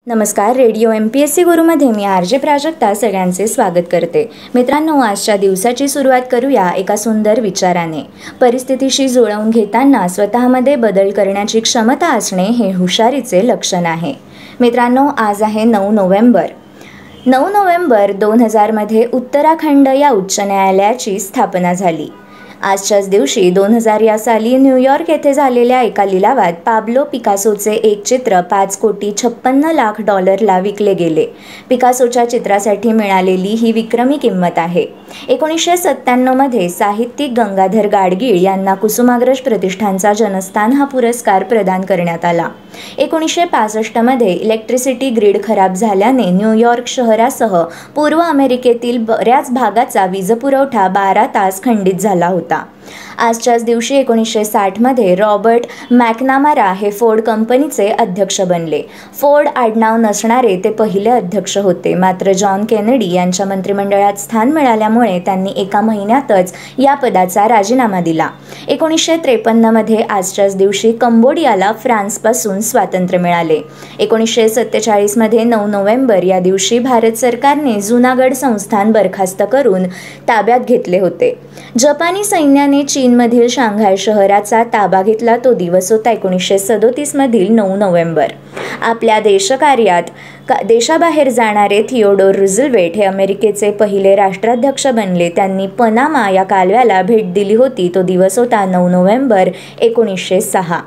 नमस्कार. Radio MPSC गुरुमध्ये मी RJ Prajakta सगळ्यांचे स्वागत करते. मित्रांनो, आजच्या दिवसाची सुरुवात करूया एका सुंदर विचाराने. परिस्थितीशी जुळवून घेताना स्वतःमध्ये बदल करण्याची क्षमता असणे हे हुशारीचे लक्षण आहे. मित्रांनो, आज आहे 9 नोव्हेंबर. 9 नोव्हेंबर 2000 मध्ये उत्तराखंड या उच्च न्यायालयाची स्थापना झाली. आजच्याच दिवशी 2000 या साली न्यूयॉर्क येथे झालेल्या एका लिलावात पाब्लो पिकासोचे एक चित्र $5,56,00,000 विकले गेले. पिकासोच्या चित्रासाठी मिळालेली ही विक्रमी किंमत आहे. 1997 मध्ये साहित्यिक गंगाधर गाडगीळ यांना कुसुमाग्रज प्रतिष्ठानचा जनस्थान हा पुरस्कार प्रदान करण्यात आला. 1965 मध्ये इलेक्ट्रिसिटी ग्रीड खराब झाल्याने न्यूयॉर्क शहरासह पूर्व अमेरिकेतील बऱ्याच भागाचा वीजपुरवठा 12 तास खंडित झाला होता. आजच्याच दिवशी 1960 मध्ये रॉबर्ट मॅकनामारा हे फोर्ड कंपनीचे अध्यक्ष बनले. फोर्ड आडनाव नसणारे ते पहिले अध्यक्ष होते. मात्र जॉन केनेडी यांच्या मंत्रिमंडळात स्थान मिळाल्यामुळे त्यांनी एका महिन्यातच या पदाचा राजीनामा दिला. 1953 मध्ये आजच्याच दिवशी कंबोडियाला फ्रान्सपासून स्वातंत्र्य मिळाले. 1947 मध्ये 9 नोव्हेंबर या दिवशी भारत सरकारने जुनागड संस्थान बरखास्त करून ताब्यात घेतले होते. जपानी सैन्याने चीनमधील शांघाय शहराचा ताबा घेतला तो दिवस होता 1937 मधील 9 नोव्हेंबर. आपल्या देशकार्यात देशाबाहेर जाणारे थिओडोर रूझवेल्ट हे अमेरिकेचे पहिले राष्ट्राध्यक्ष बनले. त्यांनी पनामा या कालव्याला भेट दिली होती तो दिवस होता 9 नोव्हेंबर 1906.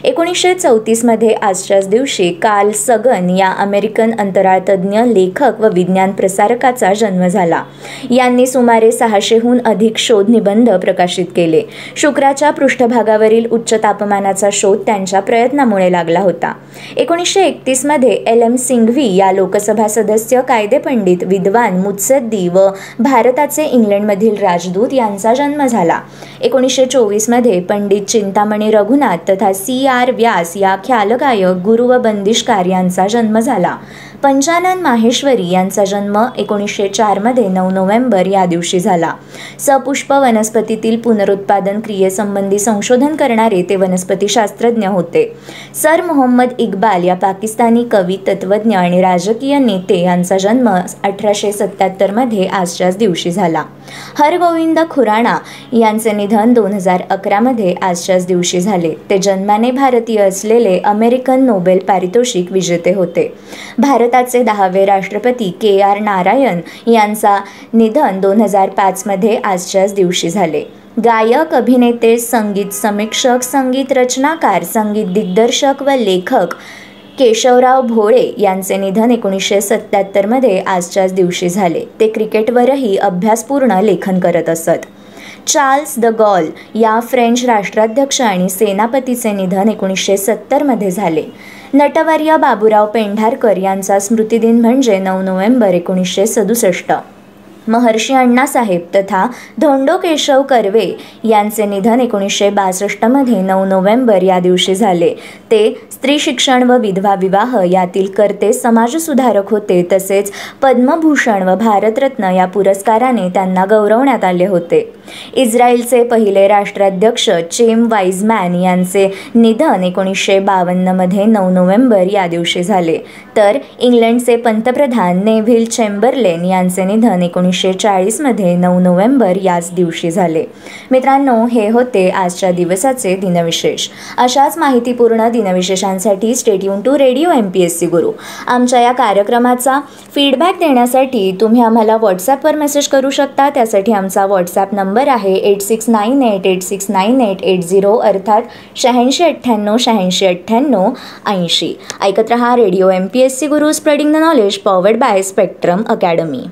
1934 मध्ये आजच्याच दिवशी कार्ल सगन या अमेरिकन अंतराळतज्ज्ञ, लेखक व विज्ञान प्रसारकाचा जन्म झाला. यांनी सुमारे 600हून अधिक शोध निबंध प्रकाशित केले. शुक्राच्या पृष्ठभागावरील उच्च तापमानाचा शोध त्यांच्या प्रयत्नामुळे लागला होता. 1931 मध्ये LM सिंघवी या लोकसभा सदस्य, कायदेपंडित, विद्वान, मुत्सद्दी व भारताचे इंग्लंडमधील राजदूत यांचा जन्म झाला. 1924 मध्ये पंडित चिंतामणी रघुनाथ तथा CR व्यास या ख्यालगायक, गुरु व बंदिशकार यांचा जन्म झाला. पंचानन माहेश्वरी यांचा जन्म 1904 मध्ये 9 नोव्हेंबर या दिवशी झाला. सपुष्प वनस्पतीतील पुनरुत्पादन क्रियेसंबंधी संशोधन करणारे ते वनस्पतीशास्त्रज्ञ होते. सर मोहम्मद इक्बाल या पाकिस्तानी कवी, तत्त्वज्ञ आणि राजकीय नेते यांचा जन्म 1877 मध्ये आजच्याच दिवशी झाला. हरगोविंद खुराणा यांचे निधन 2011 मध्ये आजच्याच दिवशी झाले. ते जन्माने भारतीय असलेले अमेरिकन नोबेल पारितोषिक विजेते होते. भारताचे 10वे राष्ट्रपती KR नारायण यांचा निधन 2005 मध्ये आजच्याच दिवशी झाले. गायक, अभिनेते, संगीत समीक्षक, संगीत रचनाकार, संगीत दिग्दर्शक व लेखक केशवराव भोळे यांचे निधन 1977 मध्ये आजच्याच दिवशी झाले. ते क्रिकेटवरही अभ्यासपूर्ण लेखन करत असत. चार्ल्स द गॉल या फ्रेंच राष्ट्राध्यक्ष आणि सेनापतीचे निधन 1970 मध्ये झाले. नटवर्य बाबूराव पेंढारकर यांचा स्मृतिदिन म्हणजे 9 नोव्हेंबर 1967. महर्षी अण्णासाहेब तथा धोंडो केशव कर्वे यांचे निधन 1962 मध्ये 9 नोव्हेंबर या दिवशी झाले. ते स्त्री शिक्षण व विधवा विवाह यातील कर्ते समाजसुधारक होते. तसेच पद्मभूषण व भारतरत्न या पुरस्काराने त्यांना गौरवण्यात आले होते. इस्रायलचे पहिले राष्ट्राध्यक्ष चेम वाइझमॅन यांचे निधन 1952 मध्ये 9 नोव्हेंबर या दिवशी झाले. तर इंग्लंडचे पंतप्रधान नेव्हिल चेंबरलेन यांचे निधन 1940 मध्ये 9 नोव्हेंबर याच दिवशी झाले. मित्रांनो, हे होते आजच्या दिवसाचे दिनविशेष. अशाच माहितीपूर्ण दिनविशेषांसाठी stay tune to radio MPSC Guru. आमच्या या कार्यक्रमाचा फीडबॅक देण्यासाठी तुम्ही आम्हाला व्हॉट्सॲपवर मेसेज करू शकता. त्यासाठी आमचा व्हॉट्सॲप नंबर आहे 8698869880 अर्थात 8698869880. ऐकत रहा radio MPSC Guru, spreading the knowledge, powered by spectrum academy.